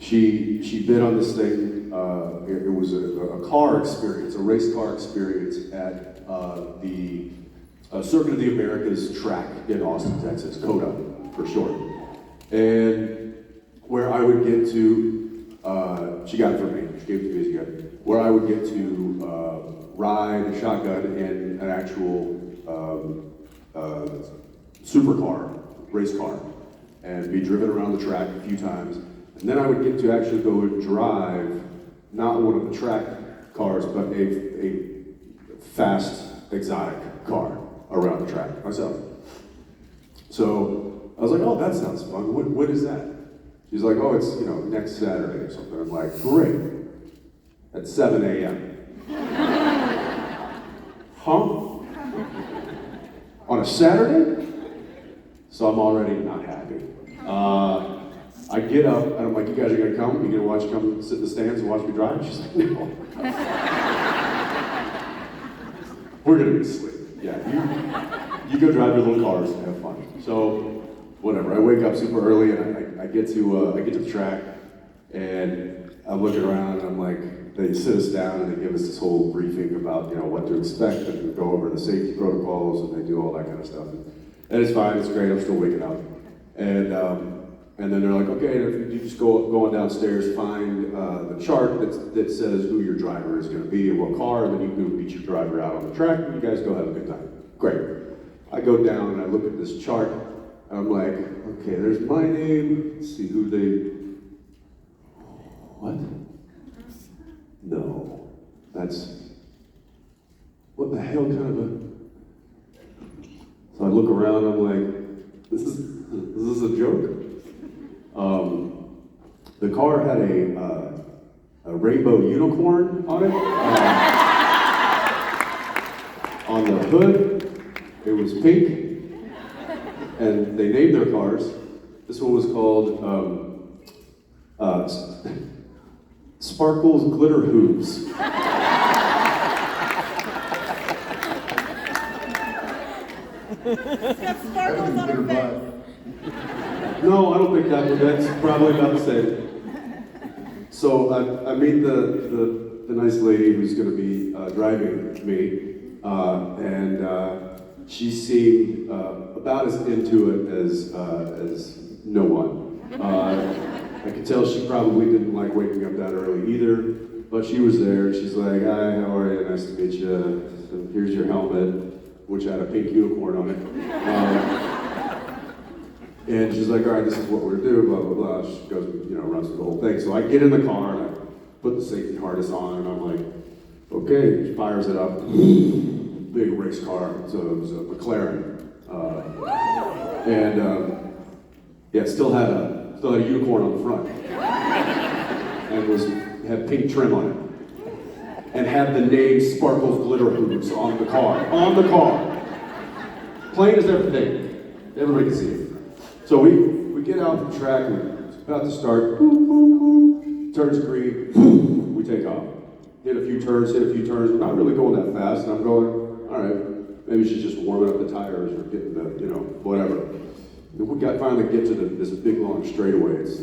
She'd been on this thing, it was a car experience, a race car experience at the Circuit of the Americas track in Austin, Texas, COTA for short. And where I would get to, she got it for me, she gave it to me as a gift, where I would get to ride a shotgun in an actual supercar, race car, and be driven around the track a few times. And then I would get to actually go and drive, not one of the track cars, but a fast, exotic car around the track myself. So I was like, oh, that sounds fun. What is that? She's like, oh, it's next Saturday or something. I'm like, great. At 7 a.m. Huh? On a Saturday? So I'm already not happy. I get up and I'm like, you guys are gonna come? You gonna come sit in the stands and watch me drive? She's like, no. We're gonna be asleep. Yeah, you go drive your little cars and have fun. So whatever. I wake up super early and I get to the track and I'm looking around and I'm like, they sit us down and they give us this whole briefing about what to expect and we go over the safety protocols and they do all that kind of stuff. And it's fine. It's great. I'm still waking up. And then they're like, okay, if you just go on downstairs, find the chart that says who your driver is going to be and what car, and then you can go meet your driver out on the track, and you guys go have a good time. Great. I go down and I look at this chart, and I'm like, okay, there's my name. Let's see who they. What? No, that's what the hell kind of a. So I look around, and I'm like, is this a joke? The car had a rainbow unicorn on it. On the hood, it was pink, and they named their cars. This one was called Sparkles Glitter Hoops. It's got sparkles on her face. No, I don't think that's probably about the same. So I meet the nice lady who's going to be driving me, and she seemed about as into it as no one. I could tell she probably didn't like waking up that early either, but she was there, and she's like, hi, how are you? Nice to meet you. So here's your helmet, which had a pink unicorn on it. And she's like, all right, this is what we're gonna do, blah, blah, blah. She goes, runs through the whole thing. So I get in the car and I put the safety harness on and I'm like, okay, she fires it up. Big race car, so it was a McLaren. Yeah, it still had a unicorn on the front. And had pink trim on it. And had the name Sparkles Glitter Hoops on the car. On the car. Plain as everything. Everybody can see it. So we get out the track, and it's about to start, boop, boop, boop, turns green, boop, we take off. Hit a few turns, we're not really going that fast, and I'm going, all right, maybe she's just warming up the tires or getting the, whatever. And we finally get to this big long straightaway, it's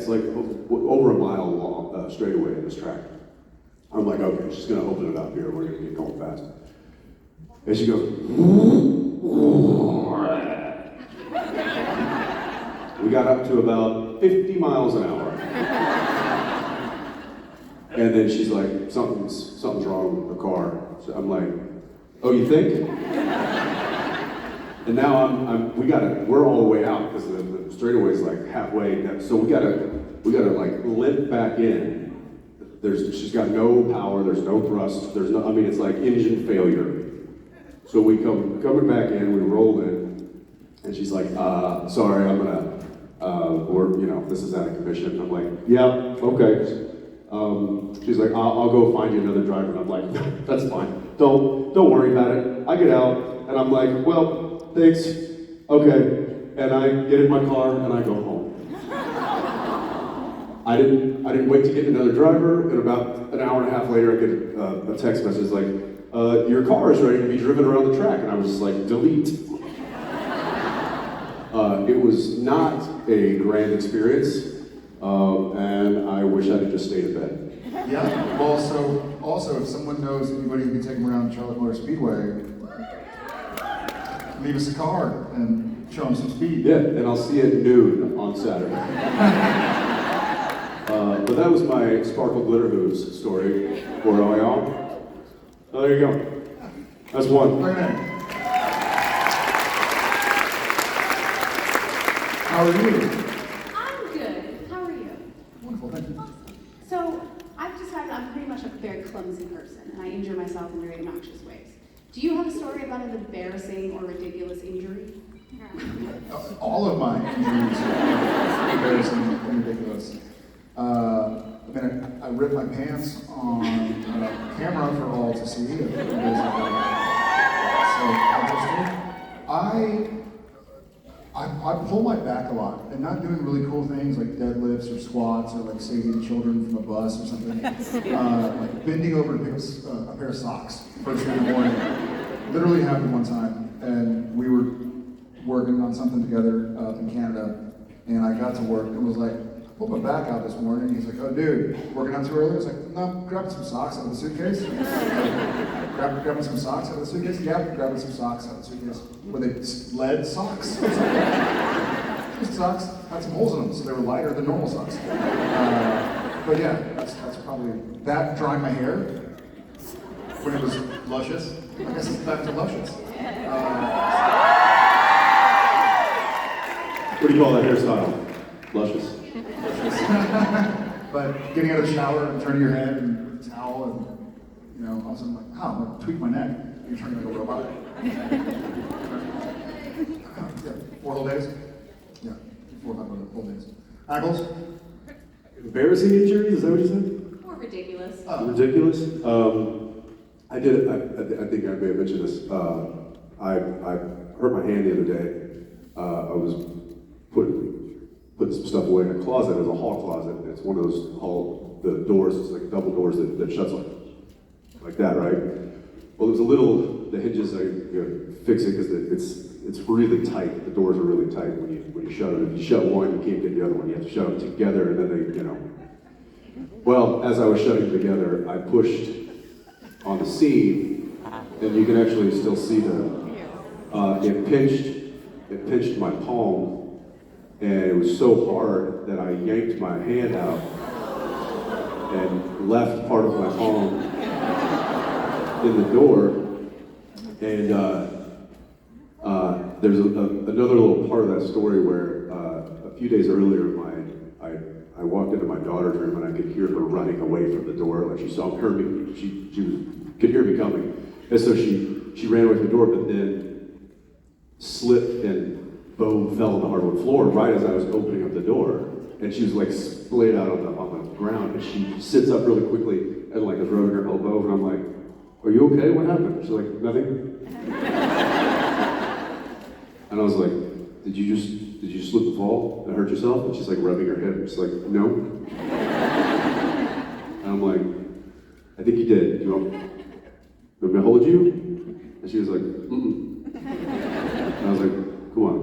like over a mile long straightaway in this track. I'm like, okay, she's gonna open it up here, we're gonna get going fast. And she goes, we got up to about 50 miles an hour. And then she's like, something's wrong with the car. So I'm like, oh, you think? And now we're all the way out because the straightaway's like halfway down. So we gotta like limp back in. She's got no power, there's no thrust, it's like engine failure. So we coming back in, we roll in, and she's like, sorry, I'm gonna, this is out of commission. I'm like, yeah, okay. She's like, I'll go find you another driver. And I'm like, that's fine. Don't worry about it. I get out, and I'm like, well, thanks, okay. And I get in my car, and I go home. I didn't wait to get another driver, and about an hour and a half later, I get a text message like, your car is ready to be driven around the track. And I was just like, delete. It was not a grand experience, and I wish I had just stayed in bed. Yeah, well, so also, if someone knows anybody who can take them around Charlotte Motor Speedway, leave us a card and show them some speed. Yeah, and I'll see you at noon on Saturday. But that was my Sparkle Glitter Hooves story for y'all. Oh, there you go. That's one. Okay. How are you? I'm good. How are you? Wonderful, thank you. So, I've decided I'm pretty much a very clumsy person, and I injure myself in very obnoxious ways. Do you have a story about an embarrassing or ridiculous injury? All of my injuries are embarrassing and ridiculous. I ripped my pants on camera for all to see. I pull my back a lot, and not doing really cool things like deadlifts or squats or like saving children from a bus or something. Like bending over to pick up a pair of socks first thing in the morning. Literally happened one time, and we were working on something together up in Canada, and I got to work and was like, I pulled my back out this morning. He's like, oh dude, working out too early? I was like, no, grabbing some socks out of the suitcase. Grabbing some socks out of the suitcase? Yeah, grabbing some socks out of the suitcase. Were they lead socks? Just socks had some holes in them, so they were lighter than normal socks. But yeah, that's probably that. Drying my hair when it was luscious. I guess it's back to luscious. What do you call that hairstyle? Luscious. But getting out of the shower and turning your head and towel and all of a sudden I'm like, I'm gonna tweak my neck. You're turning like a robot. Yeah, 4 whole days. Yeah, 4 whole days. Ankles. Embarrassing injuries? Is that what you said? Or ridiculous? Ridiculous? I think I may have mentioned this. I hurt my hand the other day. I was putting some stuff away in a closet. It was a hall closet. It's one of those the doors, it's like double doors that shuts like that, right? Well, there's the hinges, fix it because it's really tight. The doors are really tight when you shut them. If you shut one, you can't get the other one. You have to shut them together, and then they. Well, as I was shutting them together, I pushed on the seam, and you can actually still see it pinched my palm, and it was so hard that I yanked my hand out and left part of my palm in the door. And there's another little part of that story where a few days earlier, I walked into my daughter's room and I could hear her running away from the door, like she heard me. She could hear me coming, and so she ran away from the door, but then slipped and bone fell on the hardwood floor right as I was opening up the door, and she was like splayed out on the ground, and she sits up really quickly and like is rubbing her elbow, and I'm like, "Are you okay? What happened?" She's like, "Nothing." And I was like, did you just slip and fall and hurt yourself? And she's like rubbing her head. She's like, no. And I'm like, I think you did. Do you want me to hold you? And she was like, mm-mm. And I was like, come on,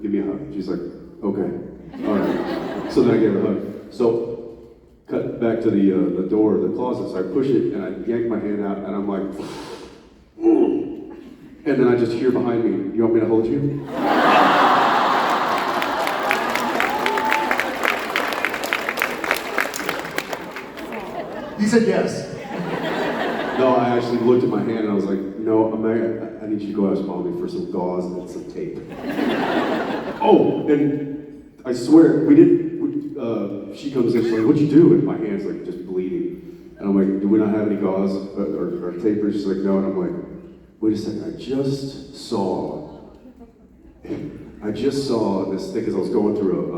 give me a hug. She's like, okay, all right. So then I gave her a hug. So cut back to the door of the closet. So I push it and I yank my hand out and I'm like, and then I just hear behind me, you want me to hold you? He said yes. No, I actually looked at my hand and I was like, no, I need you to go ask Mommy for some gauze and some tape. Oh, and I swear, she comes in, she's like, what'd you do? And my hand's like just bleeding. And I'm like, do we not have any gauze or tape? And she's like, no. And I'm like, wait a second, I just saw this thing as I was going through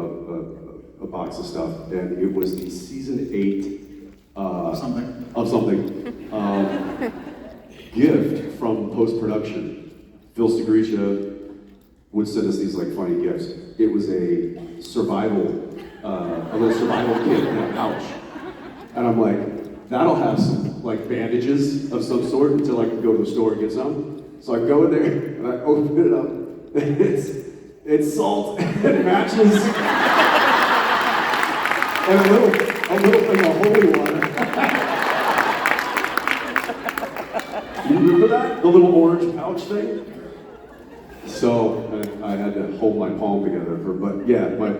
a box of stuff, and it was the season 8 of something gift from post-production. Phil Stigricia would send us these like funny gifts. It was a little survival kit in a pouch, and I'm like, that'll have some like bandages of some sort until I can go to the store and get some. So I go in there and I open it up. It's salt and matches. And a little thing of holy water. You remember that? The little orange pouch thing? So I had to hold my palm together but yeah, my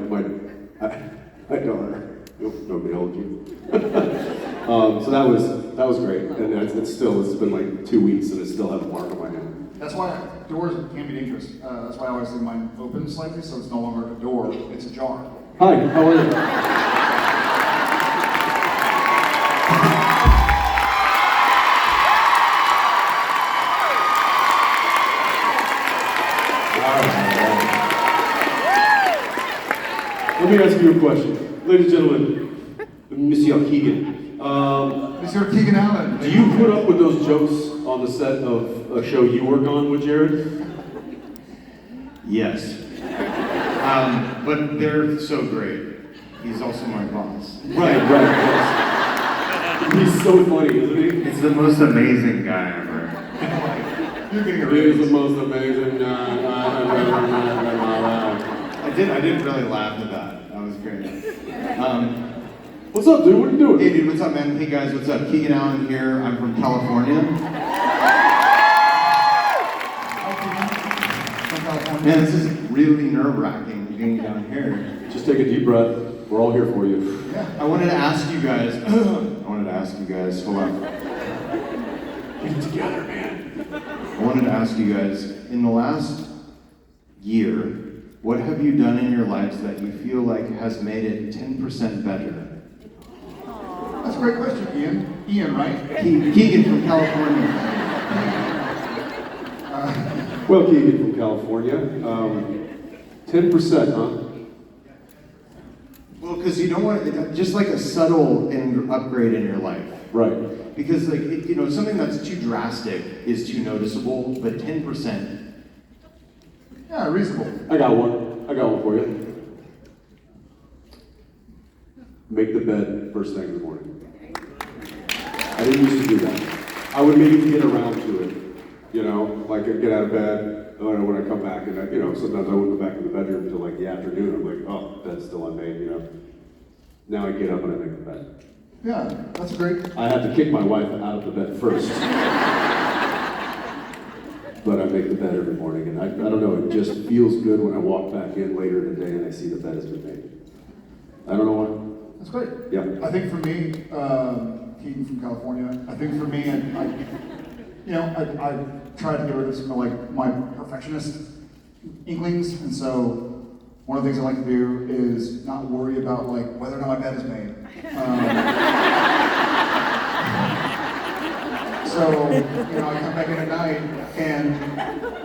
daughter, nobody hold you. So that was great, and it's been like 2 weeks and it still has a mark on my hand. That's why doors can be dangerous. That's why I always leave mine open slightly, so it's no longer a door, it's a jar. Hi, how are you? Let me ask you a question. Ladies and gentlemen, Monsieur Keegan. Mr. Keegan Allen. Do you put up with those jokes on the set of a show you work on with Jared? Yes. But they're so great. He's also my boss. Right, yes. He's so funny, isn't he? He's the most amazing guy ever. You're getting a He is the raise. most amazing guy I've ever met in my life. I did really laugh at that. That was great. What's up, dude? What are you doing? Hey dude, what's up man? Hey guys, what's up? Keegan Allen here. I'm from California. Man, this is really nerve-wracking being down here. Just take a deep breath. We're all here for you. I wanted to ask you guys, hold on. Get it together, man. I wanted to ask you guys, in the last year, what have you done in your lives that you feel like has made it 10% better? That's a great question, Ian. Ian, right? Keegan from California. Well, Keegan from California. 10%, huh? Well, because you don't want just like a subtle upgrade in your life. Right. Because like something that's too drastic is too noticeable, but 10%. Yeah, reasonable. I got one for you. Make the bed first thing in the morning. I didn't used to do that. I would maybe get around to it, like I'd get out of bed, when I come back, and sometimes I wouldn't go back in the bedroom until like the afternoon. I'm like, oh, bed's still unmade, Now I get up and I make the bed. Yeah, that's great. I have to kick my wife out of the bed first. But I make the bed every morning, and I don't know, it just feels good when I walk back in later in the day and I see the bed has been made. I don't know why. That's great. Yeah. I think for me, Keaton from California, I think for me, I try to get rid of some of like my perfectionist inklings, and so one of the things I like to do is not worry about like whether or not my bed is made. So, I come back in at night and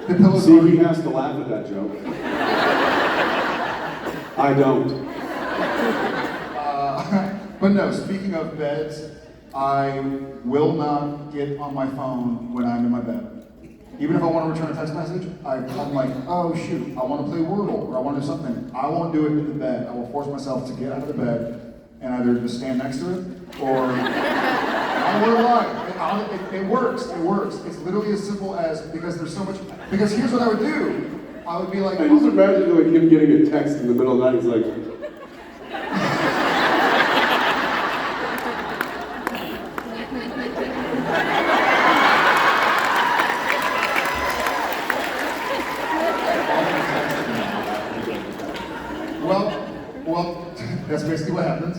the pillow's See, already... he has to laugh at that joke. I don't. But no, speaking of beds, I will not get on my phone when I'm in my bed. Even if I want to return a text message, I'm like, oh shoot, I want to play Wordle or I want to do something. I won't do it in the bed. I will force myself to get out of the bed and either just stand next to it or I won't lie. It works. It works. It's literally as simple as because here's what I would do. I would be like, I just imagine like him getting a text in the middle of the night. He's like, well, that's basically what happens.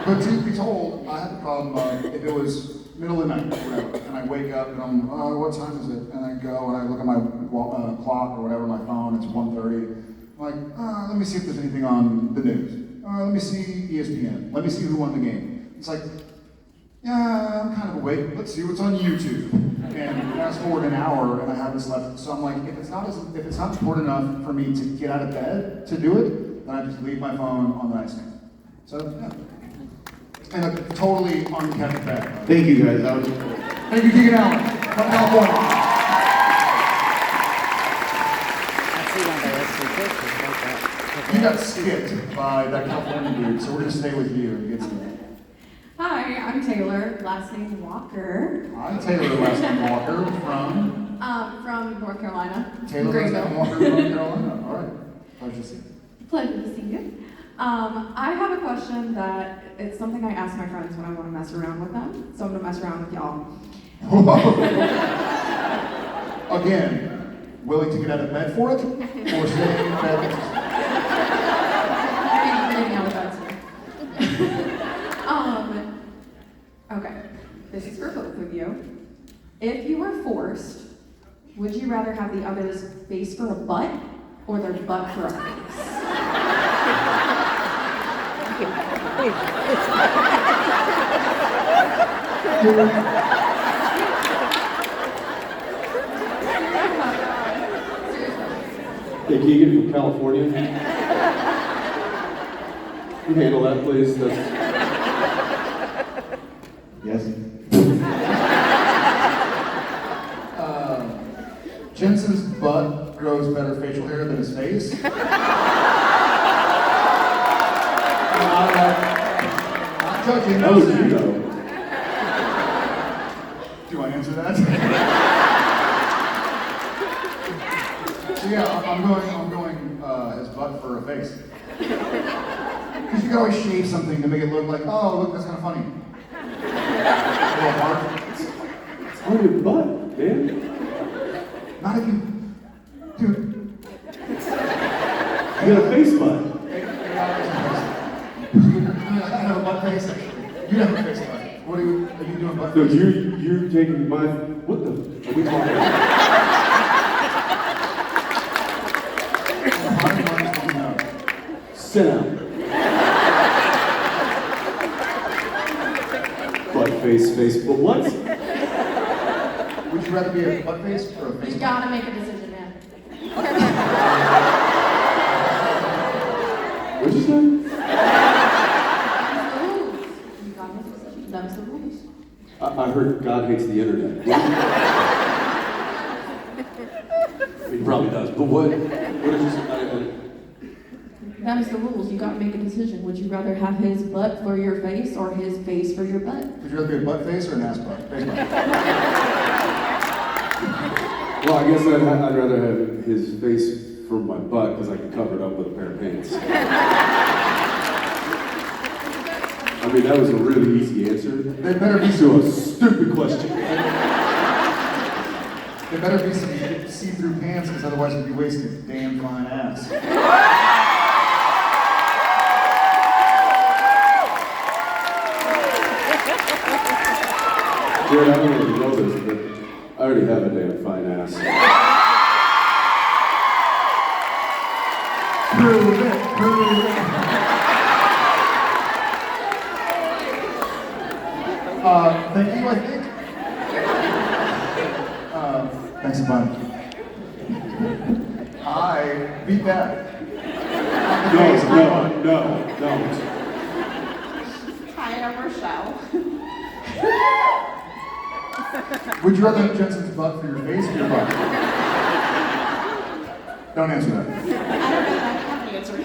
But truth be told, I have a problem if it was middle of the night or whatever, and I wake up and I'm, what time is it? And I go and I look at my clock or whatever, my phone, it's 1:30. I'm like, let me see if there's anything on the news. Let me see ESPN. Let me see who won the game. It's like, yeah, I'm kind of awake. Let's see what's on YouTube. And fast forward an hour and I haven't slept. So I'm like, if it's not important enough for me to get out of bed to do it, then I just leave my phone on the nightstand. So yeah. And a totally unkept bed. Thank you guys. That was Thank you, Keegan Allen from California. You got skipped by that California dude, so we're gonna stay with you and get skipped. Hi, I'm Taylor, last name Walker. I'm Taylor, last name Walker from From North Carolina. Taylor lives Greenville. in North Carolina. All right. Pleasure to see you. Pleasure to see you. I have a question that it's something I ask my friends when I want to mess around with them. So I'm going to mess around with y'all. Again, willing to get out of bed for it, or staying in bed? Maybe out of bed too. Okay, this is for both of you. If you were forced, would you rather have the other's face for a butt or their butt for a face? Hey, Keegan from California. You handle that, please. That's... Yes? Jensen's butt grows better facial hair than his face. Not judging. That was you, though. Do I answer that? So yeah, I'm going his butt for a face. Because you can always shave something to make it look like, oh, look, that's kind of funny. A little hard. It's on your butt, man. Not if you, dude. You got a face butt. I have a butt face, actually. You have a face butt. What are you doing butt Dude, face? you're taking my... What the... Are we talking about? Sit down. Butt face, but what? Would you rather be a butt face or a face You butt? gotta make a decision, man. What'd you say? Them's the rules. I heard God hates the internet. He probably does, but what did you say? Them's the rules. You gotta make a decision. Would you rather have his butt for your face or his face for your butt? Would you rather be a butt face or an ass butt? Face butt. Well, I guess I'd rather have his face for my butt because I can cover it up with a pair of pants. I mean, that was a really easy answer. They better be To a stupid question. There better be some see-through pants, because otherwise we'd be wasting a damn fine ass. Jared, I don't know if you know this, but I already have a damn fine ass. Prove it, prove it. Thank you, I think. Thanks a bunch. I beat that. No. Hi, I'm Rochelle. Would you rather have Jensen's butt for your face or your butt? Don't answer that. I don't know if I have an answer.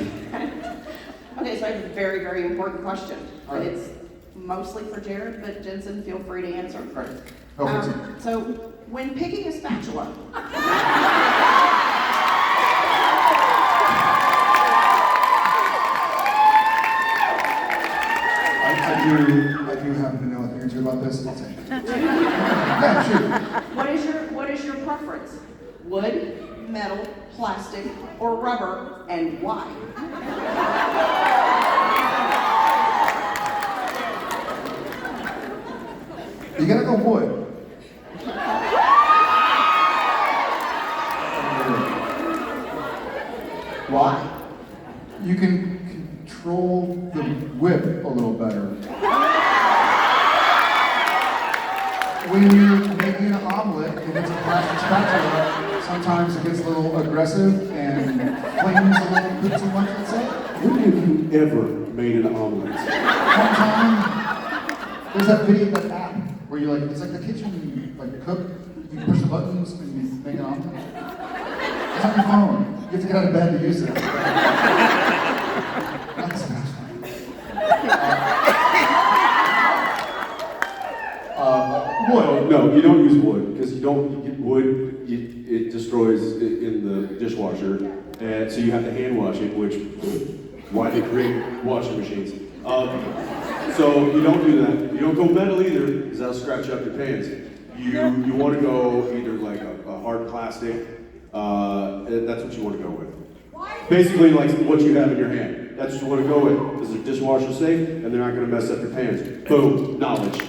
Okay, so I have a very, very important question. All right. And it's mostly for Jared, but Jensen, feel free to answer. All right. Go for it. So, when picking a spatula, I do happen to know a thing or two about this. I'll take it. Yeah, shoot. what is your preference? Wood, metal, plastic, or rubber, and why? You gotta go wood. Why? You can control the whip a little better. When you're making an omelet and it's a plastic spatula, sometimes it gets a little aggressive and flings a little bit too much, let's say. When have you ever made an omelet? One time, there's that video, that app, where you like, it's like the kitchen, you like cook, you push the buttons and you make an omelet. It's on your phone. You have to get out of bed to use it. Not the spatula. Wood. No, you don't use wood because you get wood. and so you have to hand wash it, which, why they create washing machines. So you don't do that. You don't go metal either, because that'll scratch up your pants. You want to go either like a hard plastic, that's what you want to go with. Basically like what you have in your hand. That's what you want to go with, because they're dishwasher safe, and they're not going to mess up your pants. Boom, knowledge.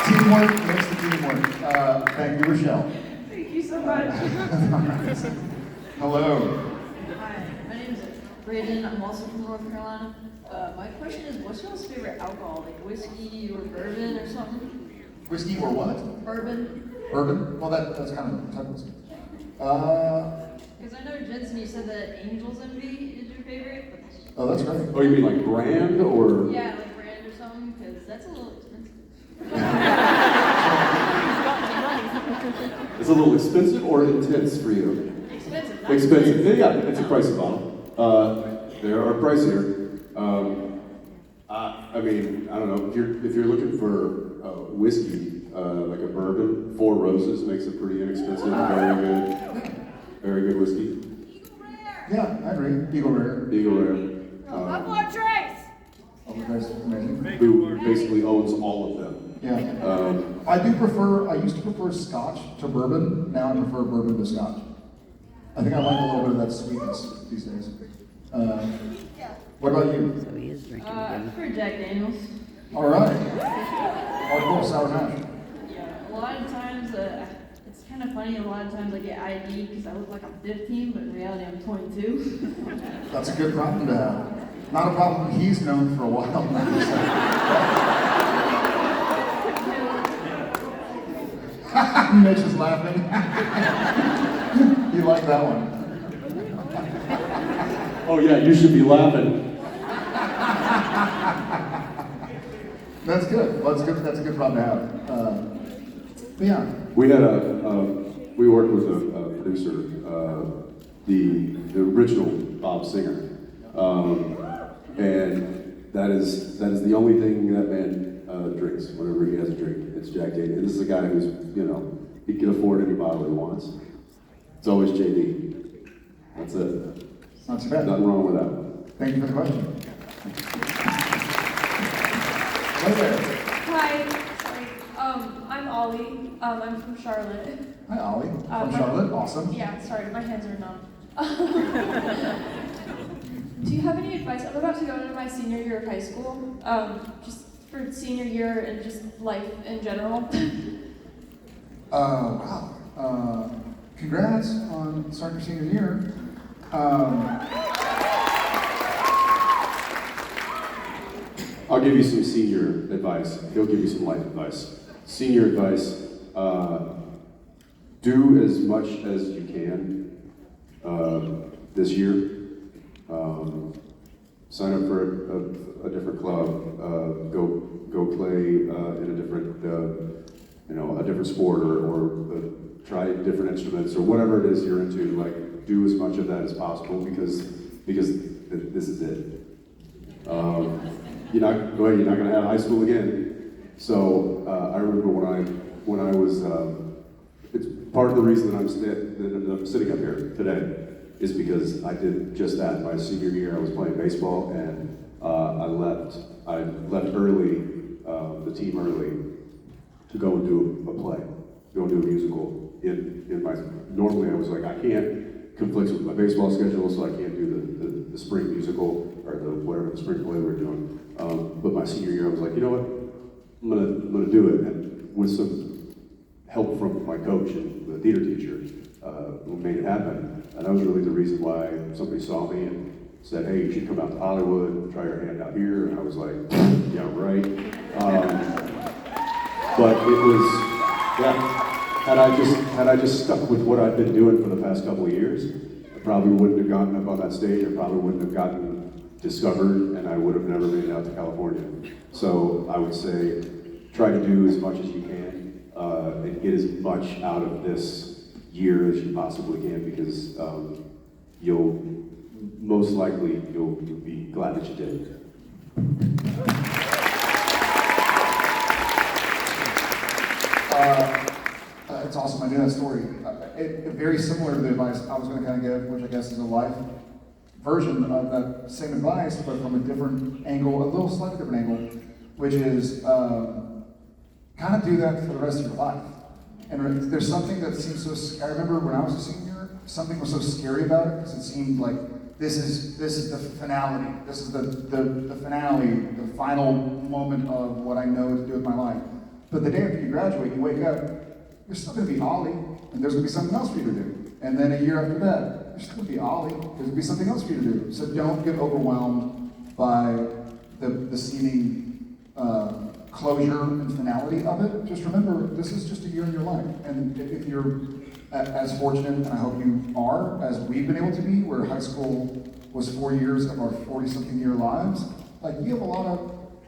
Teamwork makes the teamwork. Thank you, Rochelle. Thank you so much. Hello. Hi, my name is Brayden. I'm also from North Carolina. My question is, what's y'all's favorite alcohol? Like whiskey or bourbon or something? Whiskey or what? Bourbon? Bourbon? Well, that's kind of a type of whiskey. Because I know, Jensen, you said that Angel's Envy is your favorite. Oh, that's great. Oh, you mean like brand or? Yeah, like brand or something, because that's a little expensive. It's a little expensive or intense for you? Expensive. Not Expensive. Yeah, it's a pricey bottle. There are pricier. I mean, I don't know. If you're looking for whiskey, like a bourbon, Four Roses makes a pretty inexpensive, very good whiskey. Yeah, I agree. Eagle Rare. Eagle Rare. Trace! Oh, you guys amazing. Who basically owns all of them. Yeah. I used to prefer Scotch to bourbon. Now I prefer bourbon to Scotch. I think I like a little bit of that sweetness these days. What about you? I prefer Jack Daniels. All right. Hardcore sour hash. Yeah, a lot of times, it's kind of funny, a lot of times I get ID because I look like I'm 15, but in reality I'm 22. That's a good problem to have. Not a problem he's known for a while. Mitch is laughing. You like that one? Oh yeah, you should be laughing. That's good. Well, that's a good problem to have. But yeah. We had we worked with a producer, the original Bob Singer, and that is the only thing that man drinks whenever he has a drink. It's Jack Daniels. And this is a guy who's, he can afford any bottle he wants. It's always JD. That's it. Not too bad. Nothing wrong with that. Thank you for the question. Right there. Hi, sorry. I'm Ollie. I'm from Charlotte. Hi, Ollie. From my- Charlotte. Awesome. Yeah, sorry, my hands are numb. Do you have any advice? I'm about to go into my senior year of high school. Just for senior year and just life in general. Wow. Congrats on starting your senior year. I'll give you some senior advice. He'll give you some life advice. Senior advice, do as much as you can this year. Sign up for a different club. Go play in a different, a different sport or try different instruments or whatever it is you're into. Like, do as much of that as possible because this is it. You're not going to have high school again. So I remember when I was. It's part of the reason that I'm sitting up here today is because I did just that. My senior year, I was playing baseball, and I left early, the team early, to go and do a play, go and do a musical. Normally I was like, I can't conflict with my baseball schedule, so I can't do the spring musical or whatever the spring play we were doing. But my senior year, I was like, you know what? I'm gonna do it, and with some help from my coach and the theater teacher, who made it happen. And that was really the reason why somebody saw me and said, hey, you should come out to Hollywood, try your hand out here. And I was like, yeah, right. But it was, had I just stuck with what I've been doing for the past couple of years, I probably wouldn't have gotten up on that stage. I probably wouldn't have gotten discovered, and I would have never made it out to California. So I would say, try to do as much as you can. And get as much out of this year as you possibly can, because you'll be glad that you did. that's awesome. I knew that story. Very similar to the advice I was going to kind of give, which I guess is a life version of that same advice, but from a different angle, a little slightly different angle, which is kind of do that for the rest of your life. And there's something that seems so. I remember when I was a senior, something was so scary about it because it seemed like this is the finality. This is the finale, the final moment of what I know to do with my life. But the day after you graduate, you wake up, you're still going to be Ollie, and there's going to be something else for you to do. And then a year after that, you're still going to be Ollie, there's going to be something else for you to do. So don't get overwhelmed by the seeming closure and finality of it. Just remember, this is just a year in your life. And if you're as fortunate, and I hope you are, as we've been able to be, where high school was 4 years of our 40-something year lives, like you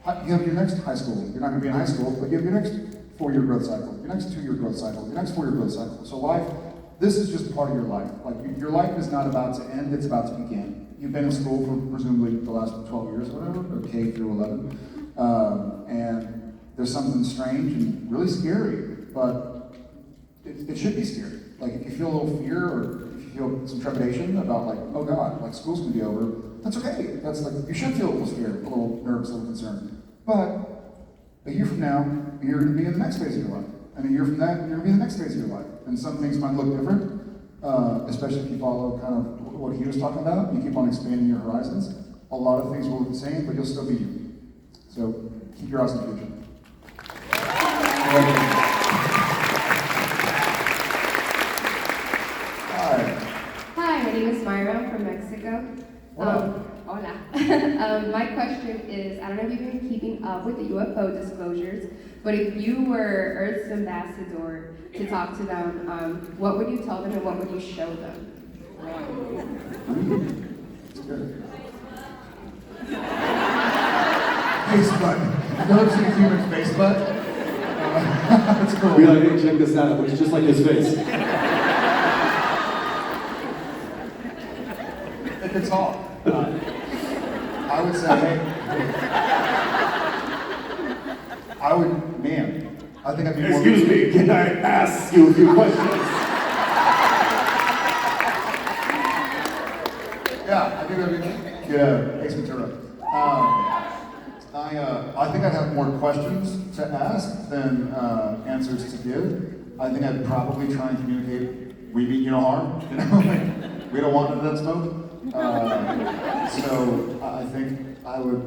have your next high school. You're not going to be in high school, but you have your next 4-year growth cycle, your next 2-year growth cycle, your next 4-year growth cycle. So life, this is just part of your life. Like your life is not about to end, it's about to begin. You've been in school for presumably the last 12 years or whatever, or K through 11. And there's something strange and really scary, but it should be scary. Like if you feel a little fear or if you feel some trepidation about like, oh God, like school's gonna be over, that's okay. That's like, you should feel a little scared, a little nervous, a little concerned. But a year from now, you're gonna be in the next phase of your life. And a year from that, you're gonna be in the next phase of your life. And some things might look different, especially if you follow kind of what he was talking about. You keep on expanding your horizons. A lot of things will look the same, but you'll still be you. So keep your eyes on the future. Hi, my name is Myra. I'm from Mexico. Hola. My question is, I don't know if you've been keeping up with the UFO disclosures, but if you were Earth's ambassador to talk to them, what would you tell them and what would you show them? Face button. Have you ever seen a human face button? That's cool. Be like, hey, check this out. It looks just like his face. It could talk. I would say, I think I'd be more. Excuse me, can I ask you a few questions? Yeah, I think that'd be good. Ace Ventura. I think I'd have more questions to ask than answers to give. I think I'd probably try and communicate, we mean you no harm, you know? Like, we don't want none of that smoke. So I think I would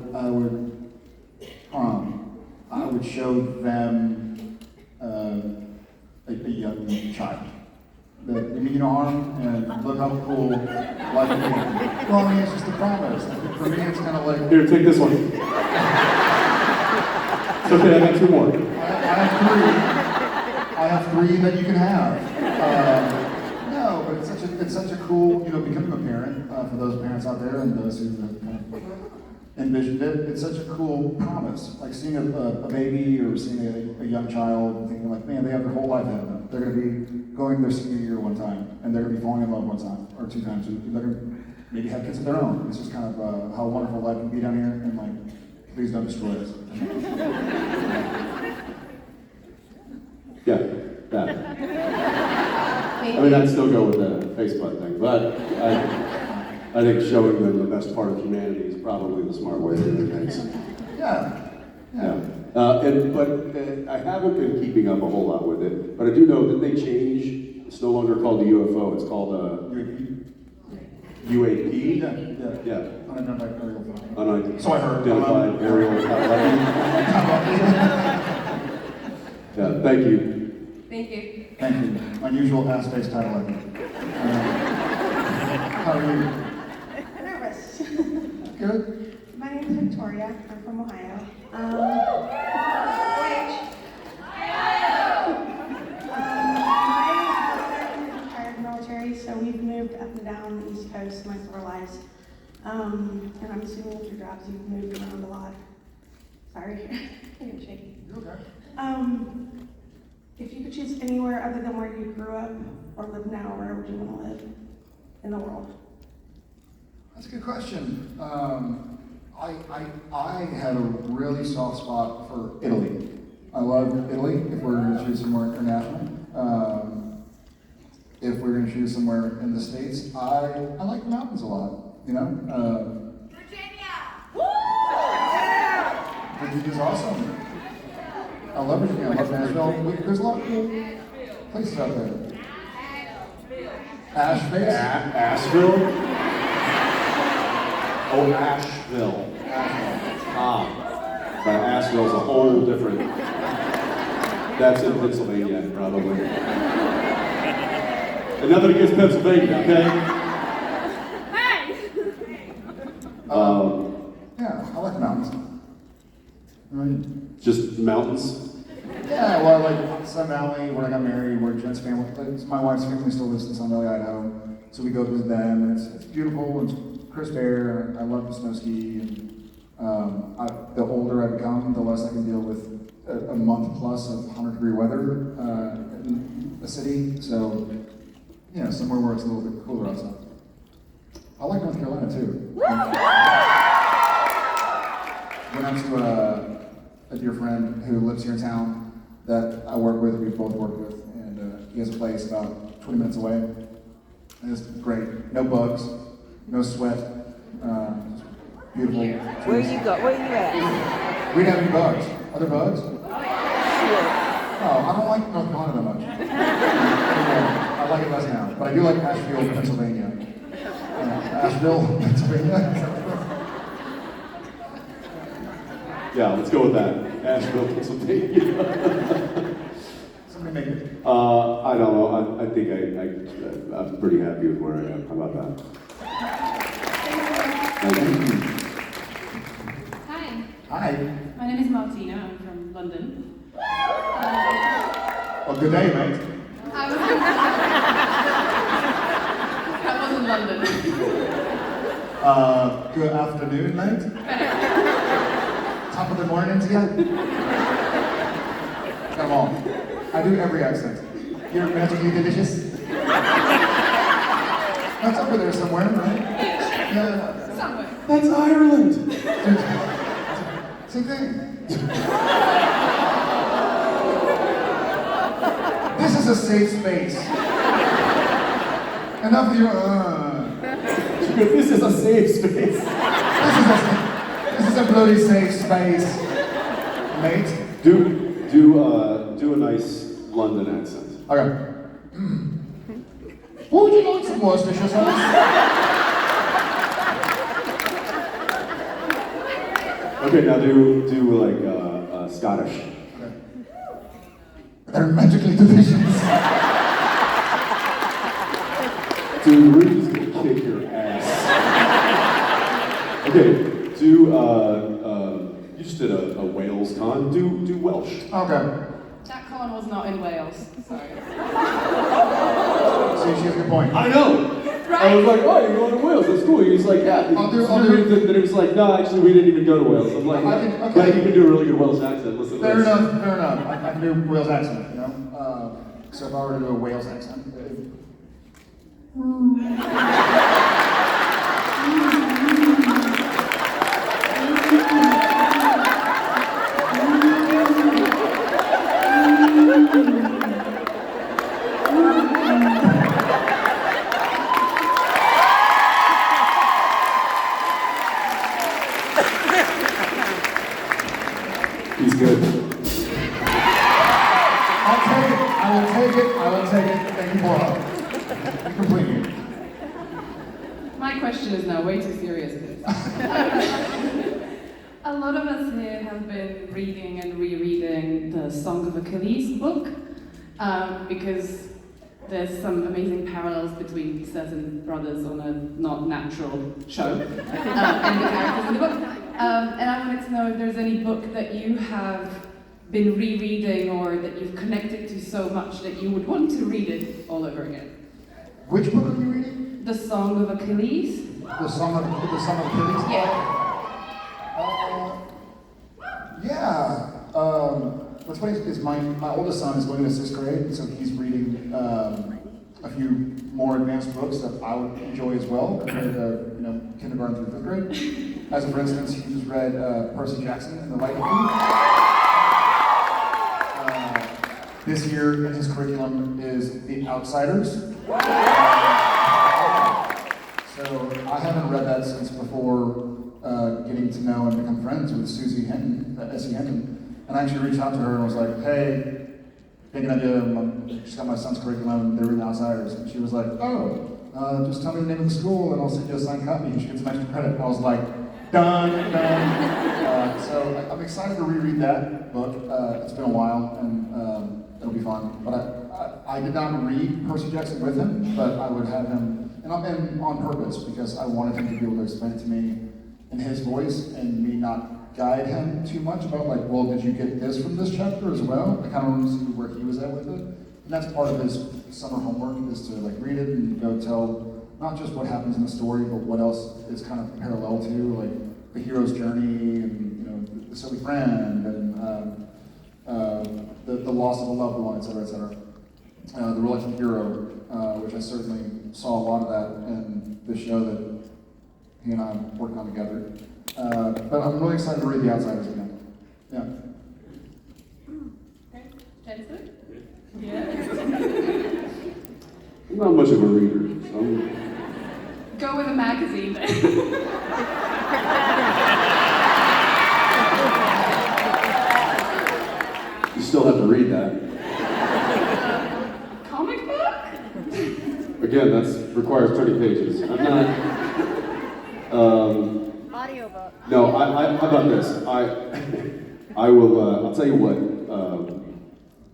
show them a young child. That you mean no harm, and look how cool life can be. Well, I mean, it's just a promise. I think for me, it's kind of like... Here, take this one. It's okay, I got 2 more. I have 3 that you can have. No, but it's such a cool, becoming a parent, for those parents out there and those who have kind of envisioned it, it's such a cool promise. Like seeing a baby or seeing a young child and thinking like, man, they have their whole life ahead of them. They're going to be going their senior year one time, and they're going to be falling in love one time, or 2 times. They're going to maybe have kids of their own. It's just kind of how wonderful life can be down here, and like, please don't destroy us. Yeah, that. I mean, I'd still go with the Facebook thing, but I think showing them the best part of humanity is probably the smart way to do things. Yeah. But I haven't been keeping up a whole lot with it, but I do know that they change. It's no longer called the UFO, it's called UAP. Yeah. Unidentified aerial phenomenon. Unidentified aerial Yeah, thank you. Thank you. Thank you. Unusual ass-face title, I think. How are you? I'm nervous. Good. My name is Victoria. I'm from Ohio. My husband is retired military, so we've moved up and down the East Coast most of our lives. And I'm assuming with your jobs you've moved around a lot. Sorry, I'm getting shaky. You okay? If you could choose anywhere other than where you grew up or live now, where would you want to live in the world? That's a good question. I had a really soft spot for Italy. I love Italy, if we're going to choose somewhere international. If we're gonna choose somewhere in the States, I like the mountains a lot, you know? Virginia's awesome. I love Virginia, I love Nashville. There's a lot of cool places out there. Asheville? Asheville? Oh, Asheville. Ah, but Asheville's a whole different. That's in Pennsylvania, probably. And nothing against Pennsylvania, okay? Yeah, I like the mountains. Just mountains. Yeah, well, like Sun Valley, where I got married, where Jen's family, my wife's family still lives in Sun Valley, Idaho. So we go visit them, and it's beautiful, it's crisp air. I love to snow ski, and the older I become, the less I can deal with a month plus of 100-degree weather in the city. So, you know, somewhere where it's a little bit cooler outside. I like North Carolina too. Went out to a dear friend who lives here in town that I work with, we both work with, and he has a place about 20 minutes away. And it's great. No bugs, no sweat, beautiful. Where you go? Where you at? We didn't have any bugs. Are there bugs? Oh, I don't like North Carolina that much. I like it less now, but I do like Asheville, Pennsylvania. Asheville, Pennsylvania. Yeah, let's go with that. Asheville, Pennsylvania. Somebody make it. I don't know. I think I'm pretty happy with where I am. How about that? Thank you. Hi, Hi. my name is Martina. I'm from London. Well, good day, mate. I was in London. Good afternoon, mate. Top of the morning to you. Come on. I do every accent. You're magically delicious. That's over there somewhere, right? Yeah. Somewhere. That's Ireland. Same thing. This is a safe space. Enough of your This is a safe space. This is a bloody safe space, mate. Do a nice London accent. Okay. Would you like some Worcestershire sauce? Okay, now do like Scottish. Okay. They're magically delicious. Dude, we're just gonna kick your ass. Okay, you just did a Wales con. Do Welsh. Okay. That con was not in Wales. Sorry. See, she has a good point. I know. I was like, oh, you're going to Wales. That's cool. He's like, yeah. I'll do- Then he was like, no, actually, we didn't even go to Wales. I'm like, Okay. but you can do a really good Welsh accent. Listen to Fair this. enough. I can do Wales accent, you know? So if I were to do a Wales accent, He's good. I'll take it. I will take it. Thank you for completely. My question is now way too serious. A lot of us here have been reading and rereading the Song of Achilles book because there's some amazing parallels between certain brothers on a not natural show and the characters in the book. And I wanted to know if there's any book that you have been rereading or that you've connected to so much that you would want to read it all over again. Which book are you reading? The Song of Achilles. The Song of Achilles? Yeah. What's funny is my oldest son is going to 6th grade, so he's reading a few more advanced books that I would enjoy as well, compared to kindergarten through 5th grade. As for instance, he just read Percy Jackson and the Lightning Thief. This year in his curriculum is The Outsiders. So I haven't read that since before getting to know and become friends with Susie Hinton, S.E. Hinton. And I actually reached out to her and was like, hey, thinking of you, just got my son's curriculum, they're reading Outsiders. And she was like, oh, just tell me the name of the school and I'll send you a signed copy. You should get some extra credit. And I was like, done. So I'm excited to reread that book. It's been a while and it'll be fun. But I did not read Percy Jackson with him, but I would have him, and on purpose, because I wanted him to be able to explain it to me in his voice and me not guide him too much about like, well, did you get this from this chapter as well? I kind of wanted to see where he was at with it. And that's part of his summer homework, is to like read it and go tell not just what happens in the story, but what else is kind of parallel to, like the hero's journey and, you know, the silly friend and the loss of a loved one, et cetera, et cetera. The reluctant hero, which I certainly saw a lot of that in the show that he and I worked on together. But I'm really excited to read The Outsiders again. Yeah. Okay. Jensen? Yeah. I'm not much of a reader. So Go with a magazine then. you still have to read that. Comic book? Again, that requires 30 pages. I'm not. Audiobook. No, how about this? I will. I'll tell you what.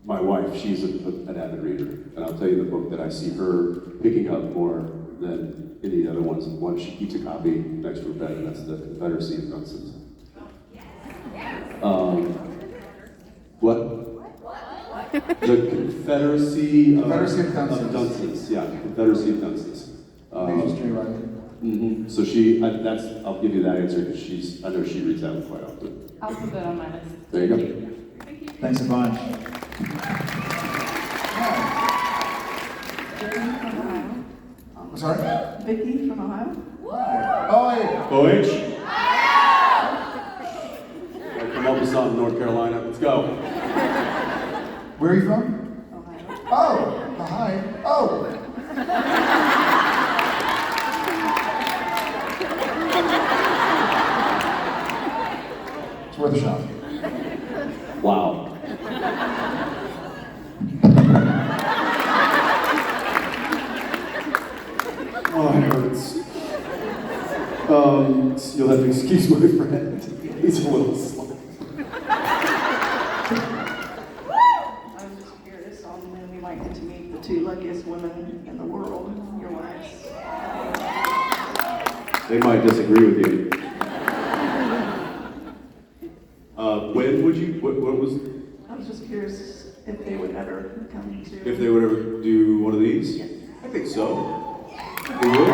My wife, she's an avid reader, and I'll tell you the book that I see her picking up more than any of the other ones. One, she keeps a copy next to her bed, and that's the Confederacy of Dunces. What? The Confederacy of Dunces. Yeah, Confederacy of Dunces. Mm-hmm. So I'll give you that answer because I know she reads that one quite often. I'll put that on my list. There you go. Thank you. Thanks a bunch. I'm sorry? Vicky from Ohio. Oh, hey. OH? Come up with something, North Carolina. Let's go. Where are you from? Ohio. Oh, hi. Oh. It's worth a shot. Wow. Oh, it hurts. You'll have to excuse my friend. He's a little slow. I was just curious on when we might get to meet the two luckiest women in the world, your wives. They might disagree with you. When would you? What was? I was just curious if they would ever come to. If they would ever do one of these? Yes. I think so. They would.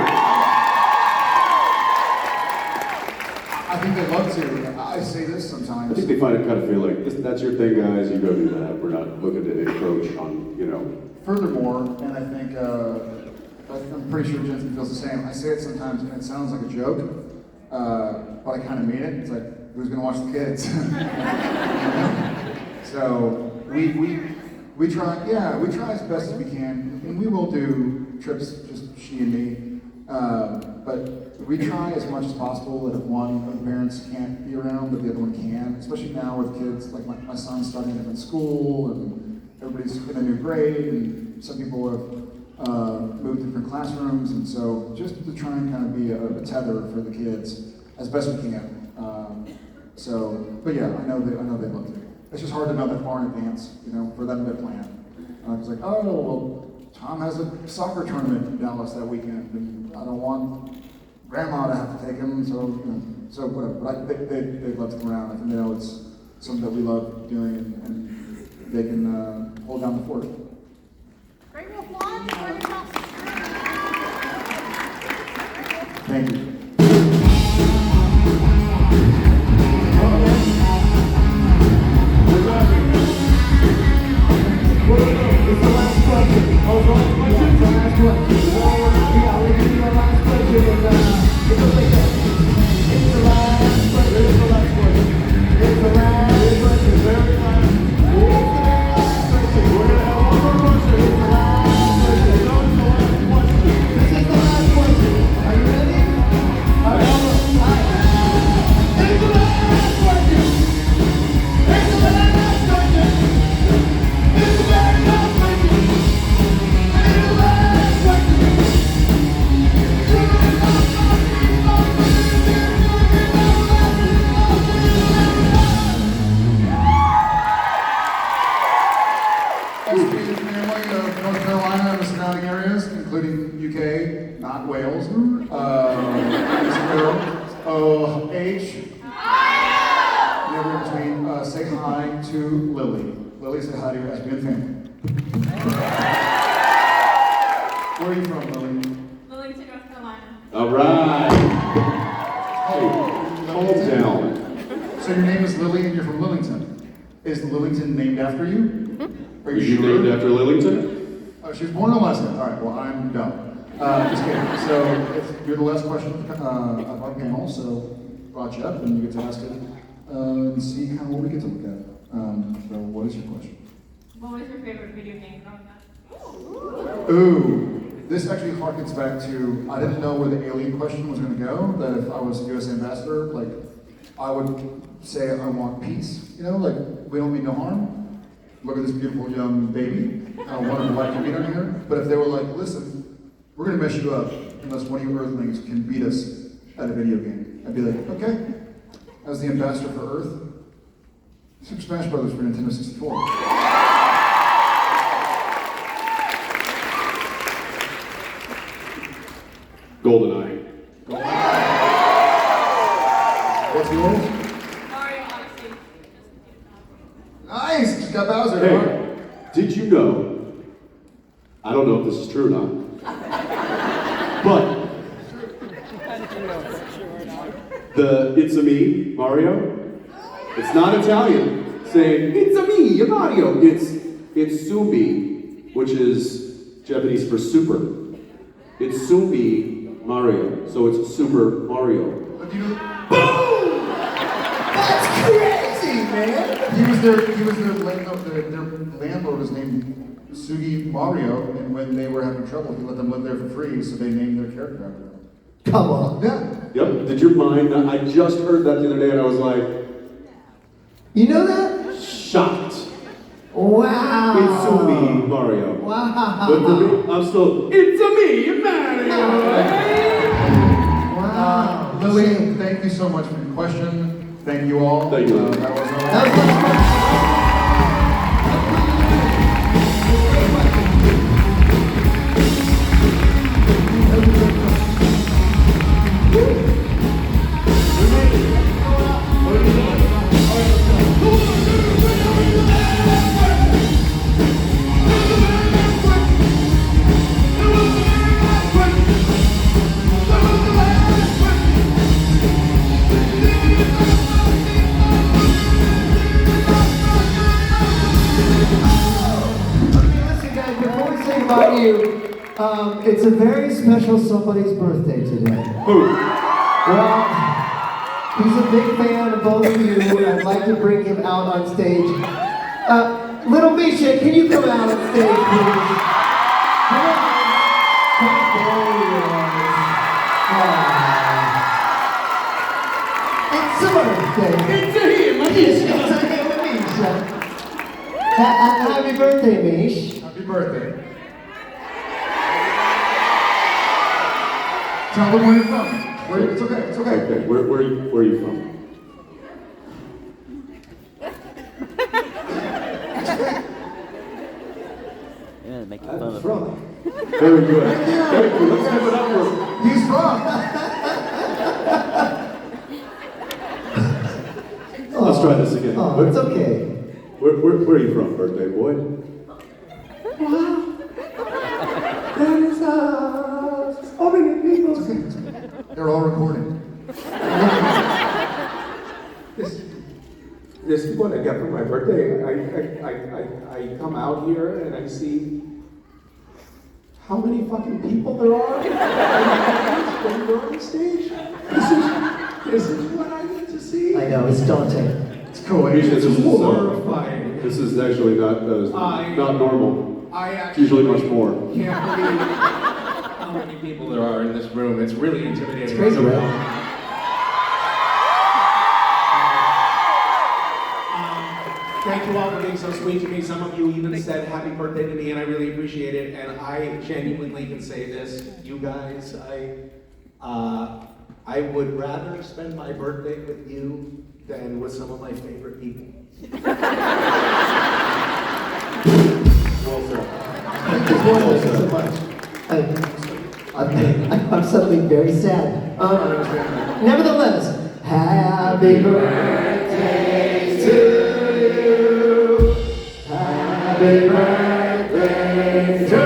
I think they'd love to. I say this sometimes. I think they find it kind of feel like that's your thing, guys. You go do that. We're not looking to encroach on, Furthermore, and I think I'm pretty sure Jensen feels the same. I say it sometimes, and it sounds like a joke, but I kind of mean it. It's like, who's gonna watch the kids? So we try. Yeah, we try as best as we can, and we will do trips, just she and me. But we try as much as possible that if one of the parents can't be around, that the other one can. Especially now with kids, like my son's starting a different school, and everybody's in a new grade, and some people have moved to different classrooms, and so just to try and kind of be a tether for the kids as best we can. But yeah, I know they'd love to. It's just hard to know that far in advance, for them to plan. It's like, oh, well, Tom has a soccer tournament in Dallas that weekend, and I don't want Grandma to have to take him, so whatever. But they'd love to come around. I think they know it's something that we love doing, and they can hold down the fort. Great applause for yourself. Thank you. It's the last question. Oh, the last question? It's the last question. Yeah, we're gonna do the last question, and it goes like that. It's the last question. It's the last question. It's the last question. Very last. It's the last question. not Wales. Is a girl. Age. Never in between. Say hi to Lily. Lily, say hi to your lesbian family. Where are you from, Lily? Lillington, North Carolina. All right. Hey, calm down. So your name is Lily and you're from Lillington. Is Lillington named after you? Are Were you sure? named after Lillington? She was born in Alaska. All right, well, I'm dumb. Just kidding. So you're the last question of our panel, so brought you up and you get to ask it and see kind of what we get to look at. So what is your question? What was your favorite video game growing up? Ooh, this actually harkens back to, I didn't know where the alien question was going to go, that if I was U.S. ambassador, like, I would say I want peace, you know, like, we don't mean no harm. Look at this beautiful young baby. How wonderful I can be down here. But if they were like, listen, we're going to mess you up unless one of you Earthlings can beat us at a video game, I'd be like, okay. As the ambassador for Earth, Super Smash Brothers for Nintendo 64. GoldenEye. What's yours? Mario Odyssey. Nice! Just got Bowser. Hey, did you know? I don't know if this is true or not. But the "It's a me" Mario, it's not Italian saying "It's a me, Mario." It's Sumi, which is Japanese for super. It's Sumi Mario, so it's Super Mario. But you know, boom! That's crazy, man! He was their landlord was named Sugi Mario, and when they were having trouble, he let them live there for free, so they named their character after him. Come on. Yeah. Yep. Did your mind? I just heard that the other day, and I was like, You know that? shocked. Wow. It's a me, Mario. Wow. But for me, I'm still, it's a me, Mario. Wow. Lily, thank you so much for your question. Thank you all. Thank you. That was all. That was much fun. It's a very special somebody's birthday today. Who? Well, he's a big fan of both of you, and I'd like to bring him out on stage. Little Misha, can you come out on stage, please? Come on. There he is. It's a birthday. It's a him, Misha. Happy birthday, Mish. Happy birthday. Tell them where you're from. It's okay, it's okay. Okay, where are you from? Yeah, making fun of From. Very good. Very good. Let's give it up for He's from. Let's try this again. Oh, it's okay. Where are you from, birthday boy? Wow. That is, so many people. It's okay, it's okay. They're all recording. This is what I get for my birthday. I come out here and I see how many fucking people there are when you're on the stage. This is what I get to see. I know, it's daunting. It's cool. This is horrifying. This is actually not normal. I It's actually usually much more. can't believe how many people there are in this room. It's really intimidating. It's crazy, right? Thank you all for being so sweet to me. Some of you even said happy birthday to me, and I really appreciate it. And I genuinely can say this, you guys, I would rather spend my birthday with you than with some of my favorite people. Well said. Thank you so much. I'm suddenly very sad. Nevertheless, happy birthday to you. Happy birthday to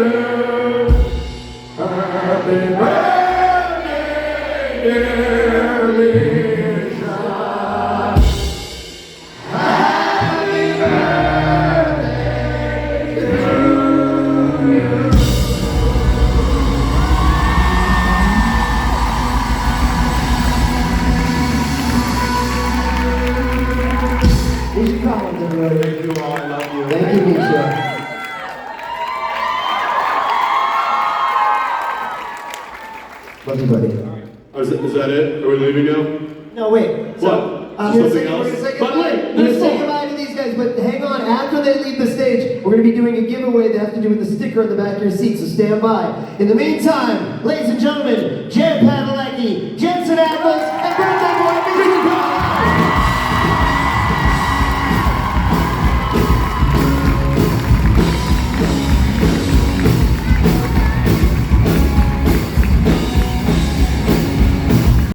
you. Happy birthday, dear Lisa. Happy birthday to you. Misha Collins, everybody. Thank you all, I love you. Thank you, Misha. Love you, buddy. Oh, is that it? Are we leaving now? No, wait. What? I'm Something gonna say, else? we're gonna say But goodbye. wait, We're gonna there's say more. goodbye to these guys, but hang on. After they leave the stage, we're gonna be doing a giveaway that has to do with the sticker at the back of your seat, so stand by. In the meantime, ladies and gentlemen, Jen Padalecki, Jensen Ackles, and Brenda